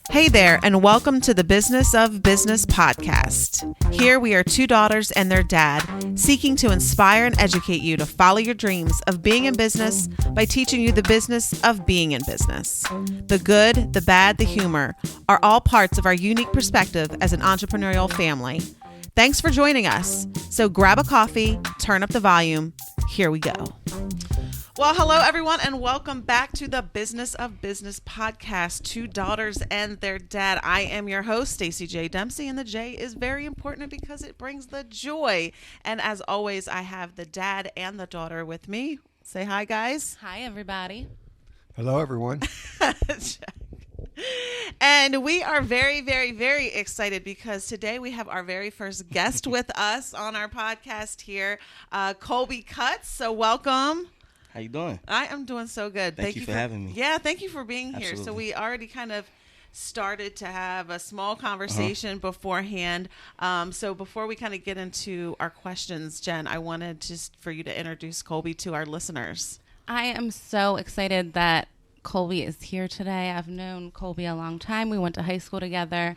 Hey there, and welcome to the Business of Business podcast. Here we are two daughters and their dad, seeking to inspire and educate you to follow your dreams of being in business by teaching you the business of being in business. The good, the bad, the humor are all parts of our unique perspective as an entrepreneurial family. Thanks for joining us. So grab a coffee, turn up the volume. Here we go. Well, hello, everyone, and welcome back to the Business of Business podcast, Two Daughters and Their Dad. I am your host, Staci Joy Dempsey, and the J is very important because it brings the joy. And as always, I have the dad and the daughter with me. Say hi, guys. Hi, everybody. Hello, everyone. And we are very, very, very excited because today we have our very first guest with us on our podcast here, Kolby Kutz. So welcome. How you doing? I am doing so good. Thank you for having me. Yeah, thank you for being here. Absolutely. So we already kind of started to have a small conversation beforehand. So before we kind of get into our questions, Jen, I wanted just for you to introduce Kolby to our listeners. I am so excited that Kolby is here today. I've known Kolby a long time. We went to high school together.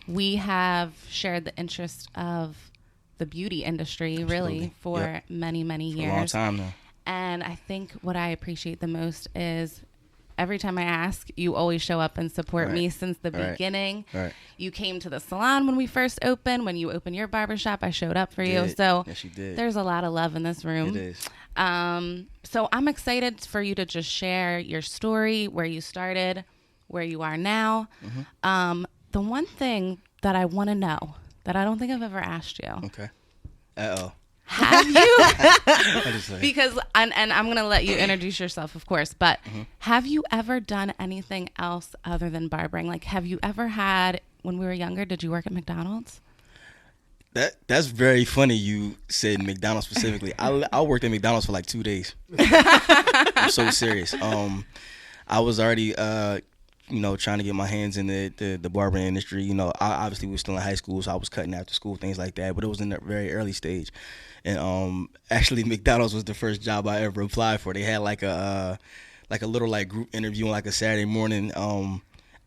We have shared the interest of the beauty industry really for many, many years. A long time now. And I think what I appreciate the most is every time I ask, you always show up and support me since the beginning. Right. You came to the salon when we first opened. When you opened your barbershop, I showed up for you. So yes, you did. There's a lot of love in this room. It is. So I'm excited for you to just share your story, where you started, where you are now. The one thing that I want to know that I don't think I've ever asked you. Okay. Uh-oh. Have you? Say? Because, and I'm going to let you introduce yourself, of course, but have you ever done anything else other than barbering? Like, have you ever had, when we were younger, did you work at McDonald's? That's very funny you said McDonald's specifically. I worked at McDonald's for like 2 days. I'm so serious. I was already trying to get my hands in the barbering industry. I obviously was still in high school, so I was cutting after school, things like that. But it was in a very early stage. And actually, McDonald's was the first job I ever applied for. They had like a little group interview on like a Saturday morning.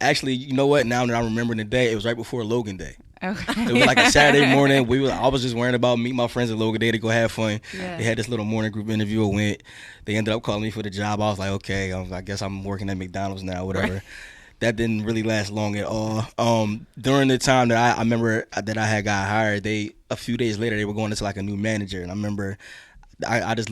Actually, you know what? Now that I remember the day, it was right before Logan Day. Okay. It was like a Saturday morning. I was just worrying about meeting my friends at Logan Day to go have fun. Yeah. They had this little morning group interview. I went. They ended up calling me for the job. I was like, okay, I guess I'm working at McDonald's now, whatever. Right. That didn't really last long at all. During the time that I remember that I had got hired, a few days later they were going into like a new manager, and I remember I just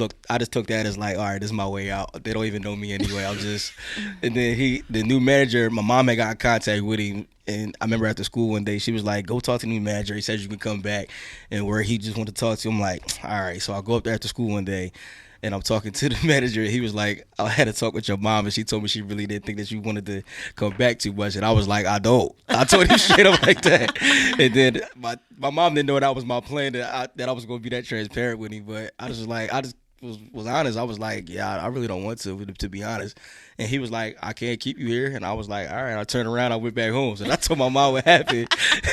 took that as like, all right, this is my way out. They don't even know me anyway. And then the new manager, my mom had got in contact with him, and I remember after school one day she was like, go talk to the new manager. He says you can come back, and where he just wanted to talk to him, I'm like, all right. So I go up there after school one day. And I'm talking to the manager. He was like, I had to talk with your mom, and she told me she really didn't think that you wanted to come back too much. And I was like, I don't. I told him straight up like that. And then my mom didn't know that was my plan, that I was going to be that transparent with him. But I was honest. I was like, yeah, I really don't want to be honest. And he was like, I can't keep you here. And I was like, all right. I turned around. I went back home. So I told my mom what happened.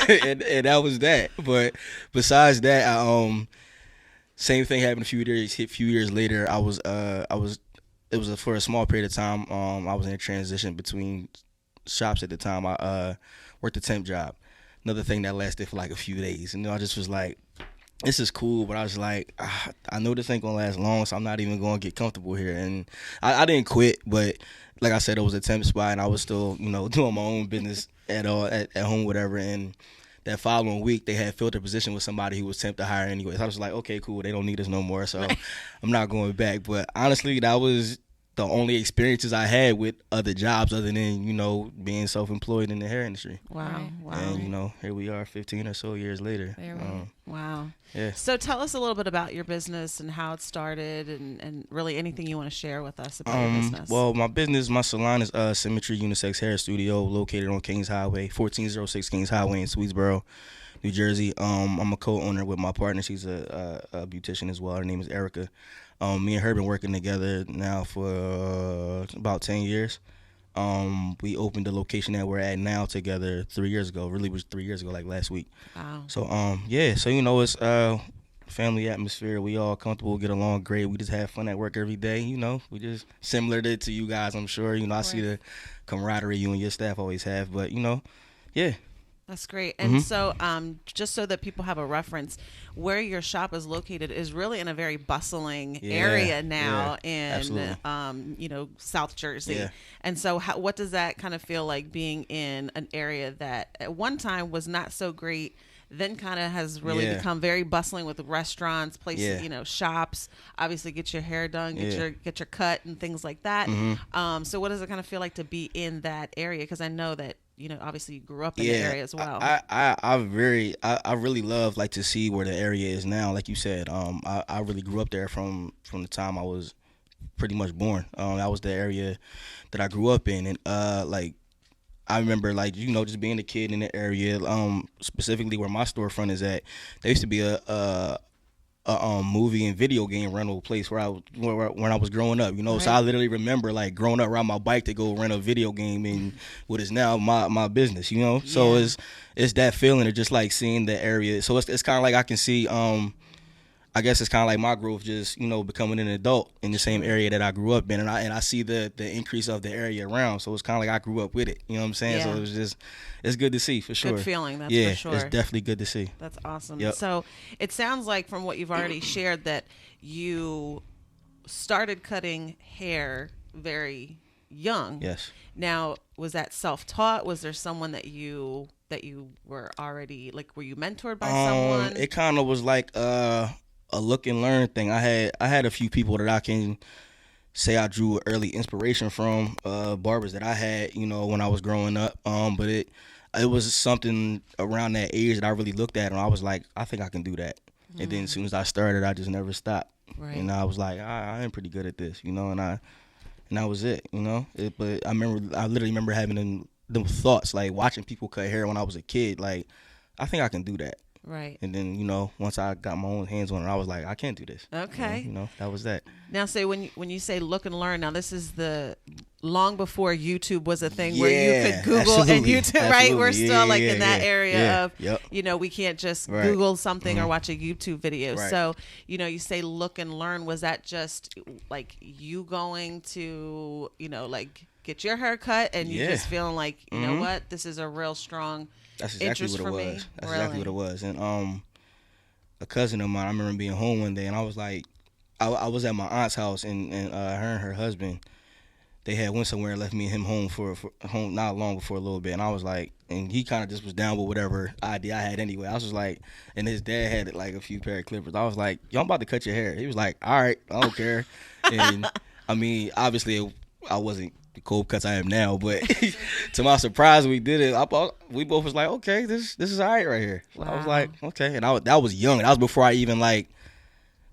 and that was that. But besides that, same thing happened a few years later. It was for a small period of time. I was in a transition between shops at the time. I worked a temp job. Another thing that lasted for like a few days. And I just was like, this is cool, but I was like, I know this ain't gonna last long, so I'm not even gonna get comfortable here. And I didn't quit, but like I said, it was a temp spot, and I was still, doing my own business at home, whatever. And that following week, they had filled a position with somebody who was temp to hire anyway. So I was like, okay, cool. They don't need us no more. So I'm not going back. But honestly, that was the only experiences I had with other jobs other than, being self-employed in the hair industry. Wow. And, here we are 15 or so years later. Wow. Yeah. So tell us a little bit about your business and how it started and really anything you want to share with us about your business. Well, my salon is Symmetry Unisex Hair Studio located on Kings Highway, 1406 Kings Highway in Swedesboro, New Jersey. I'm a co-owner with my partner. She's a beautician as well. Her name is Erica. Me and her been working together now for about 10 years. We opened the location that we're at now together 3 years ago. Really was 3 years ago, like last week. Wow. So, so it's family atmosphere. We all comfortable, get along great. We just have fun at work every day. We just similar to you guys, I'm sure. I see the camaraderie you and your staff always have. But, yeah. That's great. And so just so that people have a reference, where your shop is located is really in a very bustling area now in, South Jersey. Yeah. And so what does that kind of feel like being in an area that at one time was not so great, then kind of has really become very bustling with restaurants, places, shops, obviously get your hair done, get your cut and things like that. So what does it kind of feel like to be in that area? Because I know that, obviously you grew up in the area as well. I really love like to see where the area is now. Like you said, I really grew up there from the time I was pretty much born. That was the area that I grew up in. And I remember just being a kid in the area, specifically where my storefront is at. There used to be a movie and video game rental place when I was growing up, Right. So I literally remember growing up riding my bike to go rent a video game in what is now my business, So it's that feeling of just seeing the area. So it's kind of like I can see, I guess it's kind of like my growth, just becoming an adult in the same area that I grew up in, and I see the increase of the area around. So it's kind of like I grew up with it. You know what I'm saying? Yeah. So it's good to see for sure. Good feeling, that's for sure. It's definitely good to see. That's awesome. Yep. So it sounds like from what you've already shared that you started cutting hair very young. Yes. Now, was that self-taught? Was there someone that you were already were you mentored by someone? It kind of was like a look and learn thing. I had a few people that I can say I drew early inspiration from, barbers that I had, when I was growing up. But it was something around that age that I really looked at and I was like, I think I can do that. And then as soon as I started, I just never stopped. Right. And I was like, I am pretty good at this, and that was it, But I literally remember having them thoughts, watching people cut hair when I was a kid, I think I can do that. Right. And then, once I got my own hands on it, I was like, I can't do this. Okay. That was that. Now, say when you say look and learn, now this is the long before YouTube was a thing where you could Google and YouTube, right? We're still in that area of, we can't just Google something or watch a YouTube video. Right. So, you say look and learn. Was that just you going to, get your hair cut and you just feeling like, you know what, this is a real strong That's exactly interest what it for was. me? That's really? exactly what it was. And a cousin of mine, I remember being home one day and I was like, I was at my aunt's house and her and her husband, they had went somewhere and left me and him home for home not long before a little bit. And I was like, and he kind of just was down with whatever idea I had anyway. I was just like, and his dad had a few pair of clippers. I was like, yo, I'm about to cut your hair. He was like, all right, I don't care. And I mean, obviously I wasn't the Kolby Kutz I am now, but to my surprise, we did it. We both was like, okay, this is all right here. So I was like, okay. And that was young. That was before I even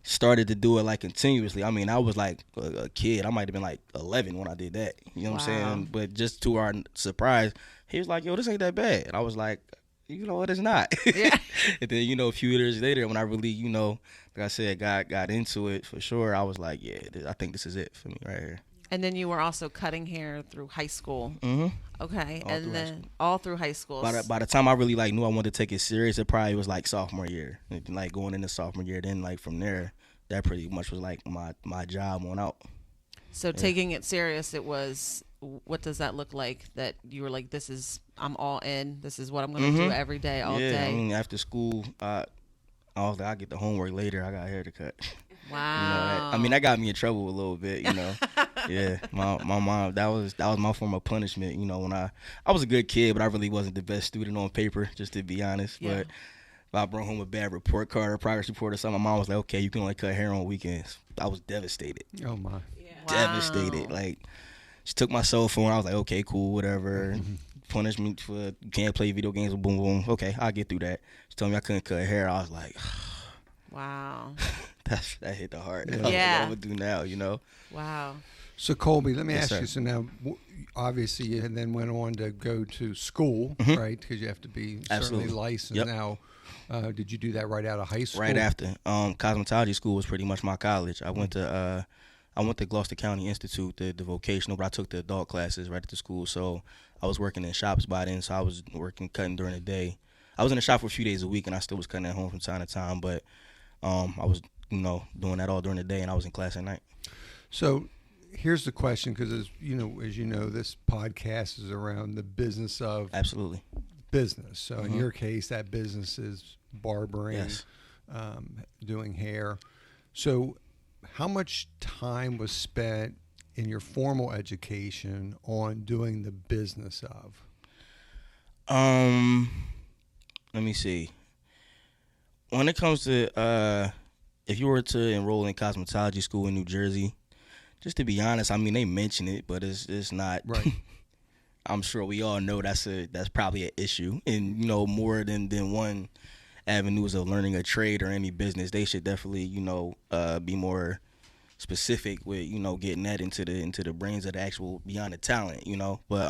started to do it continuously. I mean, I was a kid. I might have been 11 when I did that. You know what I'm saying? But just to our surprise, he was like, yo, this ain't that bad. And I was like, you know what, it's not. Yeah. And then, a few years later, when I really, like I said, got into it for sure, I was like, yeah, I think this is it for me right here. And then you were also cutting hair through high school. Mm-hmm. Okay. All through high school. By the time I really knew I wanted to take it serious, it probably was sophomore year. And, going into sophomore year, then from there, that pretty much was my job on out. So taking it serious, it was, what does that look like that you were like, I'm all in, this is what I'm going to do every day, all day? I mean, after school, I was like, I'll get the homework later. I got hair to cut. Wow. That got me in trouble a little bit, Yeah, my mom, that was my form of punishment, when I was a good kid, but I really wasn't the best student on paper, just to be honest. Yeah. But if I brought home a bad report card or progress report or something, my mom was like, okay, you can only cut hair on weekends. I was devastated. Oh my. Yeah. Devastated. She took my cell phone. I was like, okay, cool, whatever. Punishment for you can't play video games, boom, boom. Okay, I'll get through that. She told me I couldn't cut hair. I was like, wow. That hit the heart. Yeah. What I'm going to do now, Wow. So, Kolby, let me Yes, ask you, sir. so now, obviously you then went on to go to school, right? Because you have to be certainly Absolutely. licensed. Yep. Now, did you do that right out of high school? Right after. Cosmetology school was pretty much my college. I went to Gloucester County Institute, the vocational, but I took the adult classes right at the school. So I was working in shops by then, so I was cutting during the day. I was in the shop for a few days a week, and I still was cutting at home from time to time, but I was, doing that all during the day, and I was in class at night. So here's the question, because as you know, this podcast is around the business of Absolutely. business. So in your case, that business is barbering, Yes. Doing hair. So how much time was spent in your formal education on doing the business of? Let me see. When it comes to if you were to enroll in cosmetology school in New Jersey, just to be honest, I mean, they mention it, but it's not Right. I'm sure we all know that's probably an issue, and more than one avenues of learning a trade or any business. They should definitely be more specific with getting that into the brains of the actual beyond the talent. But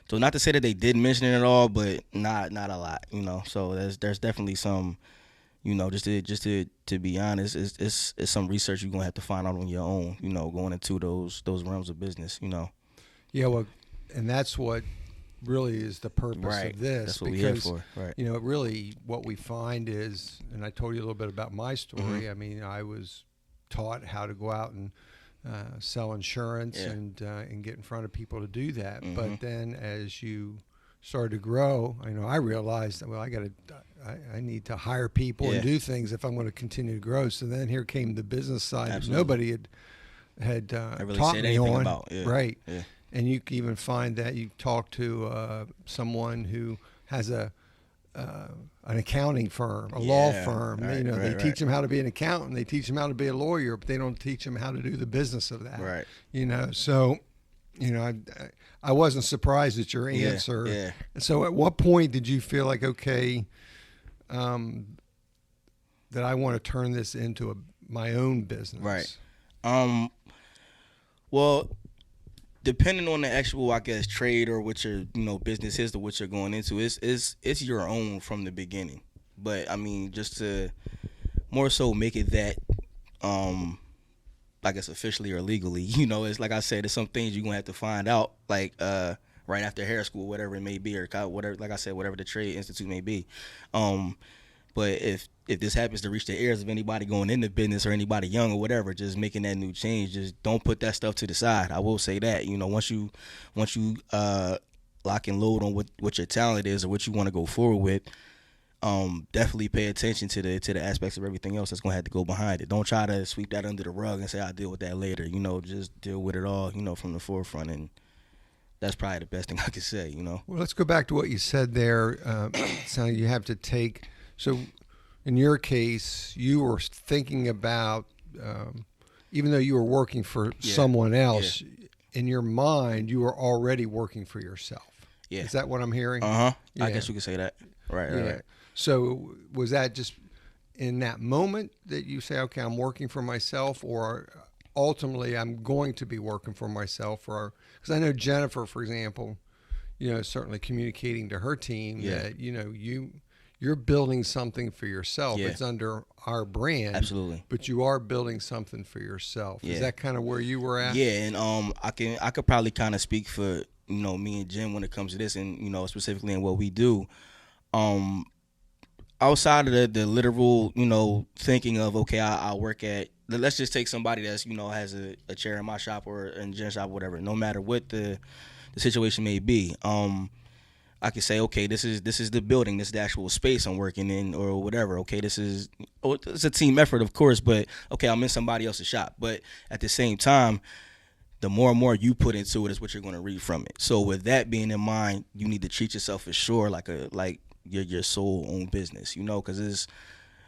so not to say that they did mention it at all, but not a lot. So there's definitely some. Just to be honest, it's some research you're gonna have to find out on your own. Going into those realms of business. Yeah, well, and that's what really is the purpose Right. of this. That's what we're here for. Right. Really what we find is, and I told you a little bit about my story. I mean, I was taught how to go out and sell insurance and get in front of people to do that. But then as you started to grow, I realized that, well, I need to hire people and do things if I'm going to continue to grow. So then here came the business side that nobody had really taught said me anything on. about. Yeah. Right. Yeah. And you can even find that you talk to someone who has an accounting firm, a law firm. Right, they right. teach them how to be an accountant. They teach them how to be a lawyer, but they don't teach them how to do the business of that. Right. So, I wasn't surprised at your answer. Yeah. So at what point did you feel like, okay, that I want to turn this into my own business? Right. Well, depending on the actual, I guess, trade or what your business is or what you're going into, it's your own from the beginning. But I mean, just to more so make it that, I guess officially or legally, it's like I said, there's some things you're gonna have to find out, like right after hair school, whatever it may be, or whatever, like I said, whatever the trade institute may be. But if this happens to reach the ears of anybody going into business or anybody young or whatever, just making that new change, just don't put that stuff to the side. I will say that, once you lock and load on what your talent is or what you want to go forward with, definitely pay attention to the aspects of everything else that's going to have to go behind it. Don't try to sweep that under the rug and say, I'll deal with that later. Just deal with it all, from the forefront. And that's probably the best thing I could say, Well, let's go back to what you said there. So you have to take, so in your case, you were thinking about, even though you were working for someone else, in your mind, you were already working for yourself. Yeah. Is that what I'm hearing? I Yeah. guess you could say that. Right. So was that just in that moment that you say, okay, I'm working for myself, or ultimately I'm going to be working for myself? Or because I know Jennifer, for example, certainly communicating to her team that you're building something for yourself. It's under our brand. Absolutely. But you are building something for yourself. Is that kind of where you were at? Yeah, and I could probably kind of speak for me and Jim when it comes to this, and specifically in what we do. Outside of the literal, thinking of, okay, I'll work at, let's just take somebody that's, has a chair in my shop or in Jen's shop, whatever, no matter what the situation may be. I could say, okay, this is the building, this is the actual space I'm working in or whatever. Okay, it's a team effort, of course, but okay, I'm in somebody else's shop. But at the same time, the more and more you put into it is what you're going to read from it. So with that being in mind, you need to treat yourself as sure like your sole own business, because it's,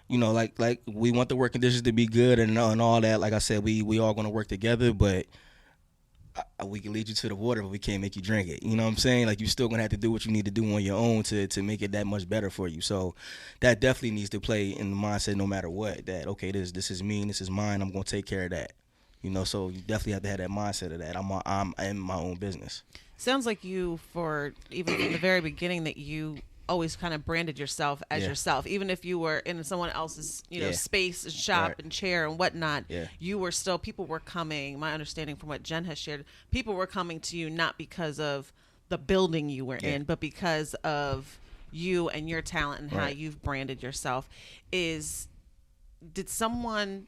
like we want the work conditions to be good and all that. Like I said, we all going to work together, but we can lead you to the water, but we can't make you drink it. You know what I'm saying? Like, you're still going to have to do what you need to do on your own to make it that much better for you. So that definitely needs to play in the mindset no matter what, that, okay, this is me, this is mine, I'm going to take care of that. So you definitely have to have that mindset of that. I'm in my own business. Sounds like you, even from the very beginning, that you always kind of branded yourself as yourself, even if you were in someone else's space and shop and chair and whatnot. You were still, people were coming, my understanding from what Jen has shared, people were coming to you not because of the building you were in, but because of you and your talent and how you've branded yourself. Is did someone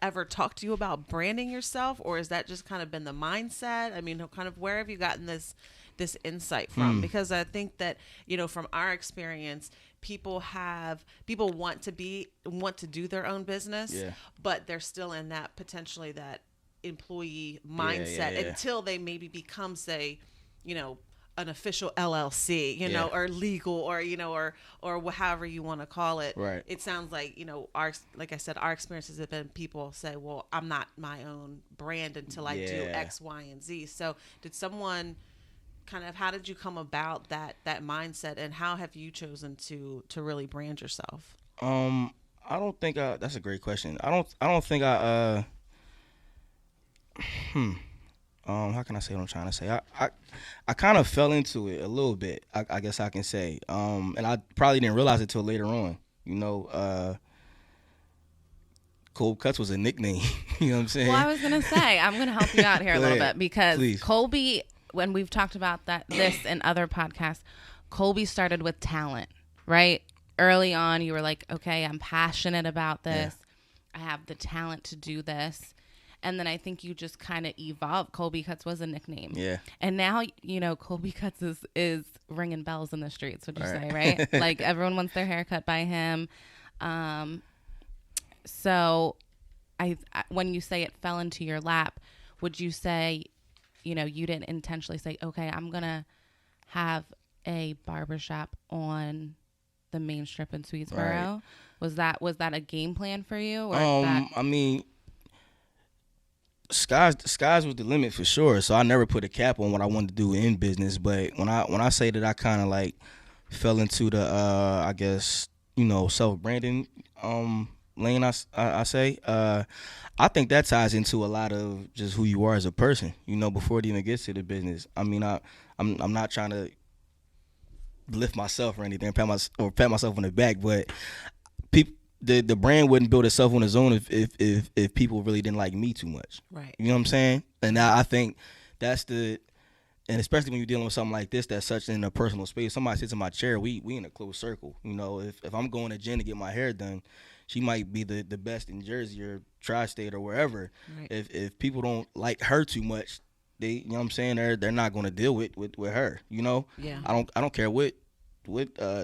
ever talk to you about branding yourself, or has that just kind of been the mindset? I mean, kind of where have you gotten this insight from? Because I think that, from our experience, people want to do their own business, but they're still in that potentially that employee mindset until they maybe become, say, an official LLC, or legal, or however you want to call it. Right. It sounds like, like I said, our experiences have been people say, well, I'm not my own brand until I do X, Y, and Z. So did someone how did you come about that mindset, and how have you chosen to really brand yourself? I don't think that's a great question. I don't think how can I say what I'm trying to say? I kind of fell into it a little bit, I guess I can say. And I probably didn't realize it till later on. Kolby Kutz was a nickname. You know what I'm saying? Well, I was going to say, I'm going to help you out here a little bit, because Please. Kolby, when we've talked about this in other podcasts, Kolby started with talent, right? Early on, you were like, okay, I'm passionate about this. I have the talent to do this. And then I think you just kind of evolved. Kolby Kutz was a nickname. Yeah. And now, Kolby Kutz is ringing bells in the streets, would you say, right? Like, everyone wants their hair cut by him. So when you say it fell into your lap, would you say, you didn't intentionally say, okay, I'm going to have a barbershop on the main strip in Swedesboro? Right. Was that a game plan for you? Or I mean, skies was the limit for sure. So I never put a cap on what I wanted to do in business. But when I say that I kind of like fell into the I guess self-branding lane, I say I think that ties into a lot of just who you are as a person. Before it even gets to the business. I mean, I'm not trying to lift myself or anything, pat myself on the back, but the brand wouldn't build itself on its own if people really didn't like me too much. Right. You know what I'm saying? And I think that's and especially when you're dealing with something like this that's such in a personal space. Somebody sits in my chair, we in a closed circle. If I'm going to Jen to get my hair done, she might be the best in Jersey or tri-state or wherever. Right. If people don't like her too much, they what I'm saying, they're not going to deal with her. Yeah. I don't care what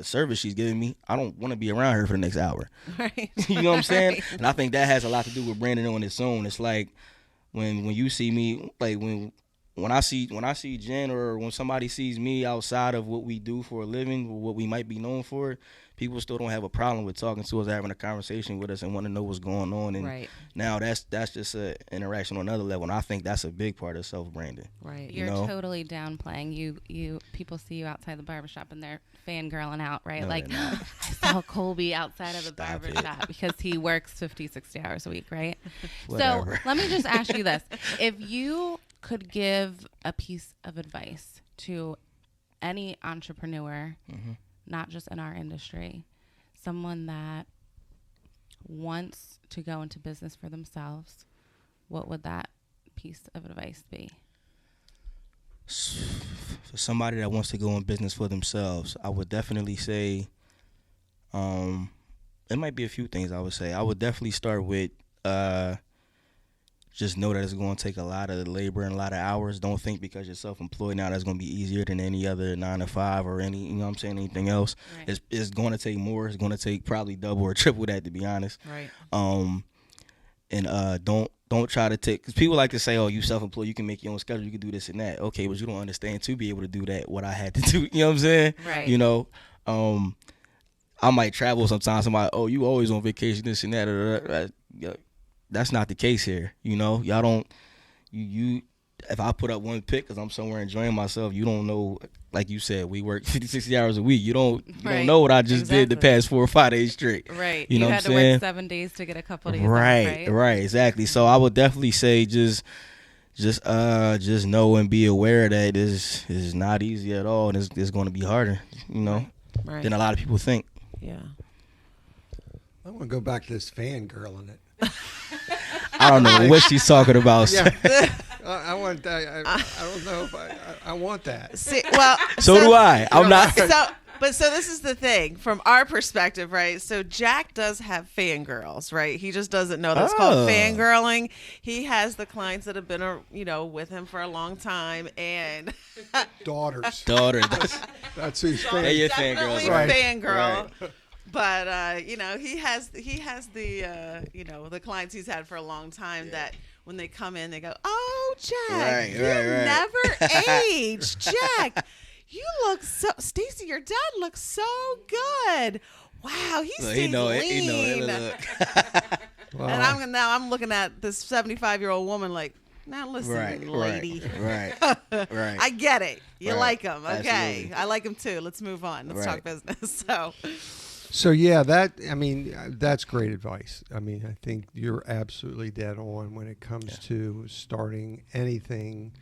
service she's giving me. I don't want to be around her for the next hour. Right. You know what I'm saying? Right. And I think that has a lot to do with branding on its own. It's like when you see me, like when I see Jen, or when somebody sees me outside of what we do for a living, or what we might be known for, people still don't have a problem with talking to us, having a conversation with us, and want to know what's going on. And now that's just an interaction on another level. And I think that's a big part of self-branding. Right. You're totally downplaying. You people see you outside the barbershop and they're fangirling out, right? No, like, I saw Kolby outside of the barbershop because he works 50, 60 hours a week, right? So let me just ask you this. If you could give a piece of advice to any entrepreneur, not just in our industry, someone that wants to go into business for themselves, what would that piece of advice be? For somebody that wants to go in business for themselves, I would definitely say, it might be a few things I would say. I would definitely start with just know that it's going to take a lot of labor and a lot of hours. Don't think because you're self-employed now that's going to be easier than any other 9 to 5 or anything else. Right. It's going to take more. It's going to take probably double or triple that, to be honest. Right. And don't try to take, because people like to say, oh, you self-employed, you can make your own schedule, you can do this and that. Okay, but you don't understand, to be able to do that, what I had to do. You know what I'm saying? Right. I might travel sometimes. Somebody, oh, you always on vacation, this and that. That's not the case here. Y'all don't, if I put up one pic because I'm somewhere enjoying myself, you don't know, like you said, we work 50, 60 hours a week. You don't know what I just did the past 4 or 5 days straight. Right. You know had what I'm to saying? work 7 days to get a couple days right, off, right, exactly. So I would definitely say just know and be aware that this is not easy at all, and it's going to be harder, than a lot of people think. Yeah. I want to go back to this fangirling it. I don't know what she's talking about. Yeah. I want that. I don't know if I want that. See, well, so do I. I'm not. So, But so this is the thing from our perspective, right? So Jack does have fangirls, right? He just doesn't know that's called fangirling. He has the clients that have been, with him for a long time, and daughters. That's who's definitely fangirls, right? Right. Fangirl. Right. But he has the the clients he's had for a long time that when they come in they go, "Oh, Jack, you never aged, Jack. You look so, Staci, your dad looks so good. Wow, he stays lean." Wow. And I'm looking at this 75-year-old woman like, now listen, lady. Right. I get it. You like him, okay? Absolutely. I like him too. Let's move on. Let's talk business. So yeah, that's great advice. I mean, I think you're absolutely dead on when it comes to starting anything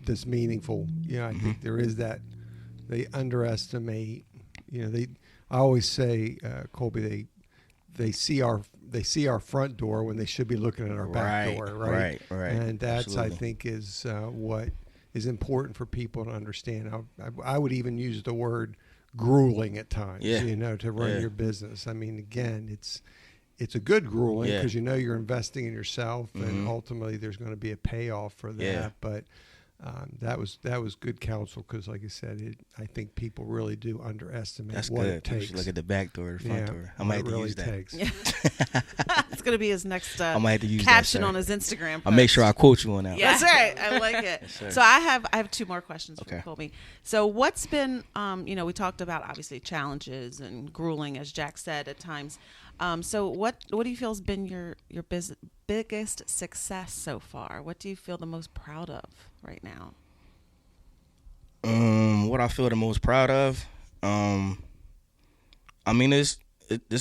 that's meaningful. I think there is that they underestimate. I always say, Kolby, they see our front door when they should be looking at our back door, right? Right. And that's absolutely. I think is what is important for people to understand. I would even use the word grueling at times, to run your business. I mean, again, it's a good grueling because you're investing in yourself, and ultimately there's going to be a payoff for that. Yeah. But that was good counsel because, like I said, I think people really do underestimate it takes. You should look at the back door, the front door. I might have to use that. It's going to be his next I might have to use caption that, on his Instagram post. I'll make sure I quote you on that. Yeah. That's right. I like it. Yes, so I have two more questions for Kolby. So what's been, we talked about obviously challenges and grueling, as Jack said at times. So what do you feel has been your biggest success so far? What do you feel the most proud of right now? What I feel the most proud of, I mean, this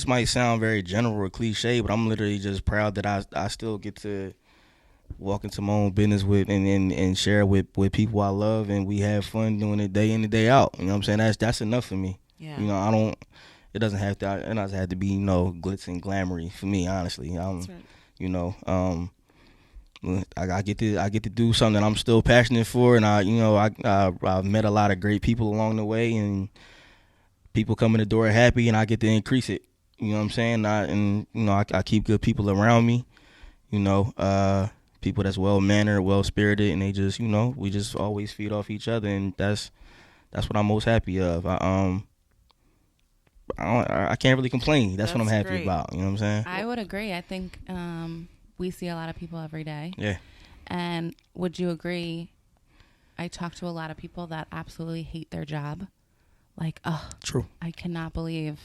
might sound very general or cliche, but I'm literally just proud that I still get to walk into my own business with and share with people I love, and we have fun doing it day in and day out. You know what I'm saying? That's enough for me. Yeah. It doesn't have to be glitz and glamoury for me, honestly. That's right. I get to do something that I'm still passionate for, and I've met a lot of great people along the way, and people come in the door happy, and I get to increase it. You know what I'm saying? I keep good people around me. People that's well mannered, well spirited, and they just we just always feed off each other, and that's what I'm most happy of. I can't really complain. That's what I'm happy about. You know what I'm saying? I would agree. I think we see a lot of people every day. Yeah. And would you agree? I talk to a lot of people that absolutely hate their job. Like, true. I cannot believe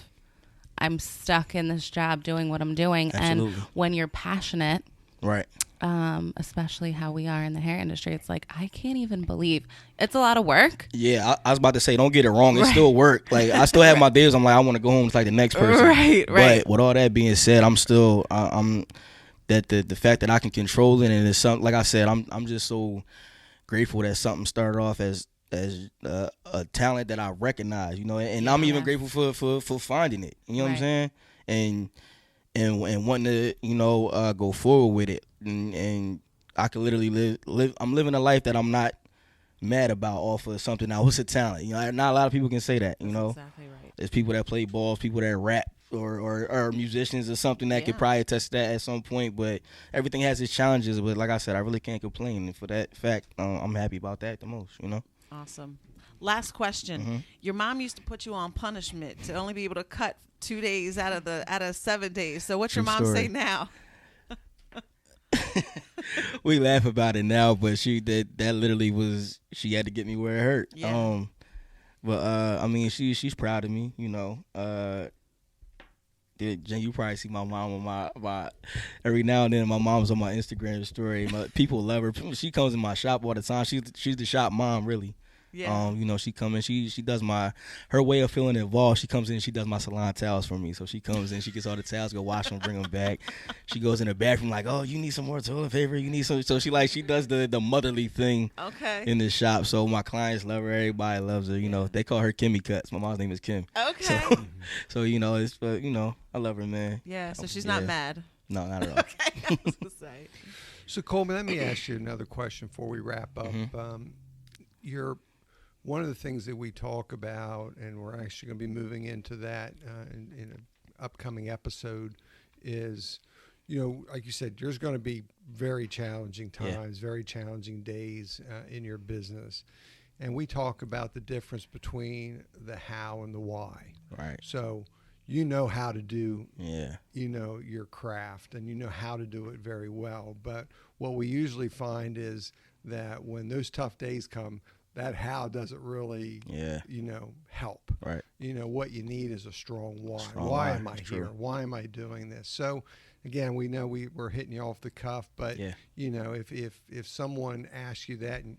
I'm stuck in this job doing what I'm doing. Absolutely. And when you're passionate, right? Especially how we are in the hair industry, it's like, I can't even believe it's a lot of work. Yeah, I was about to say, don't get it wrong. It's still work. Like, I still have my days. I'm like, I want to go home like the next person. Right. But with all that being said, I'm still, that the fact that I can control it, and it's something, like I said, I'm just so grateful that something started off as a talent that I recognize, and I'm even grateful for finding it. You know what I'm saying? And wanting to, go forward with it. And I can literally live. I'm living a life that I'm not mad about off of something that was a talent. Not a lot of people can say that. That's exactly right. There's people that play balls, people that rap, or musicians or something that could probably attest to that at some point. But everything has its challenges. But like I said, I really can't complain. And for that fact, I'm happy about that the most. Awesome. Last question. Mm-hmm. Your mom used to put you on punishment to only be able to cut 2 days out of 7 days. So what's your mom say now? We laugh about it now, but that literally was, she had to get me where it hurt. Yeah. I mean, she's proud of me. You probably see my mom on my every now and then. My mom's on my Instagram story. People love her. She comes in my shop all the time. She's the shop mom, really. Yeah. She come in. She does her way of feeling involved. She comes in and she does my salon towels for me. So she comes in, she gets all the towels, go wash them, bring them back. She goes in the bathroom like, oh, you need some more toilet paper. You need some. So she does the motherly thing. Okay. In the shop. So my clients love her. Everybody loves her. They call her Kimmy Kutz. My mom's name is Kim. Okay. So it's I love her, man. Yeah. So she's not mad. No, not at all. Okay. I was gonna say. So Kolby, let me ask you another question before we wrap up. Mm-hmm. one of the things that we talk about, and we're actually going to be moving into that in an upcoming episode, is, like you said, there's going to be very challenging times, very challenging days in your business. And we talk about the difference between the how and the why. Right. So how to do, your craft, and how to do it very well. But what we usually find is that when those tough days come, that how doesn't really, help. Right. What you need is a strong why. Strong why why. am I True. here? Why am I doing this? So, again, we know we're hitting you off the cuff, but if someone asks you that, and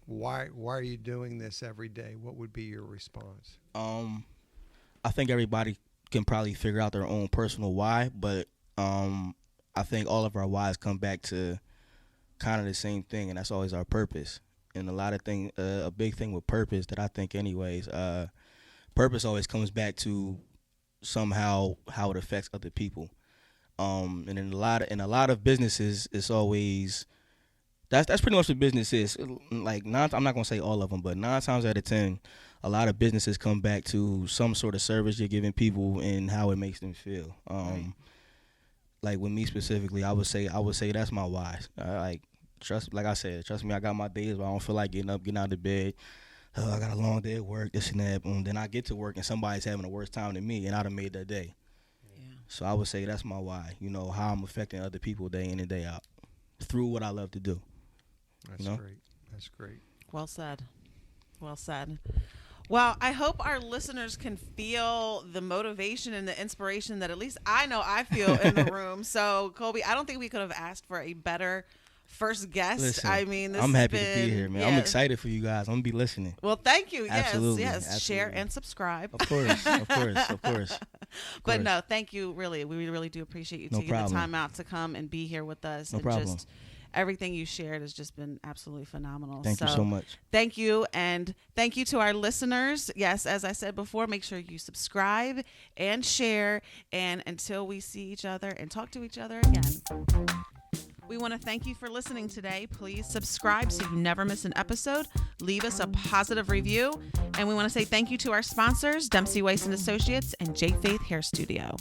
why are you doing this every day? What would be your response? I think everybody can probably figure out their own personal why, but I think all of our whys come back to kind of the same thing, and that's always our purpose. And a big thing with purpose that I think anyways, purpose always comes back to somehow how it affects other people. And in a lot of businesses, it's always that's pretty much what business is. Like I'm not gonna say all of them, but 9 times out of 10, a lot of businesses come back to some sort of service you're giving people and how it makes them feel. Like with me specifically, I would say that's my why. Trust me, I got my days where I don't feel like getting out of bed. I got a long day at work, this and that. Then I get to work and somebody's having a worse time than me, and I'd have made that day. Yeah. So I would say that's my why. How I'm affecting other people day in and day out through what I love to do. That's great. That's great. Well said. Well said. Well, I hope our listeners can feel the motivation and the inspiration that at least I know I feel in the room. So, Kolby, I don't think we could have asked for a better first guest. Listen, this I'm happy to be here, man. I'm excited for you guys. I'm gonna be listening. Well, thank you. Absolutely. Yes. Share and subscribe. Of course. But no, thank you. Really, we really do appreciate you taking the time out to come and be here with us. No problem. Just everything you shared has just been absolutely phenomenal. Thank you so much. Thank you, and thank you to our listeners. Yes, as I said before, make sure you subscribe and share. And until we see each other and talk to each other again. We want to thank you for listening today. Please subscribe so you never miss an episode. Leave us a positive review. And we want to say thank you to our sponsors, Dempsey Weiss & Associates and J.Faith Hair Studio.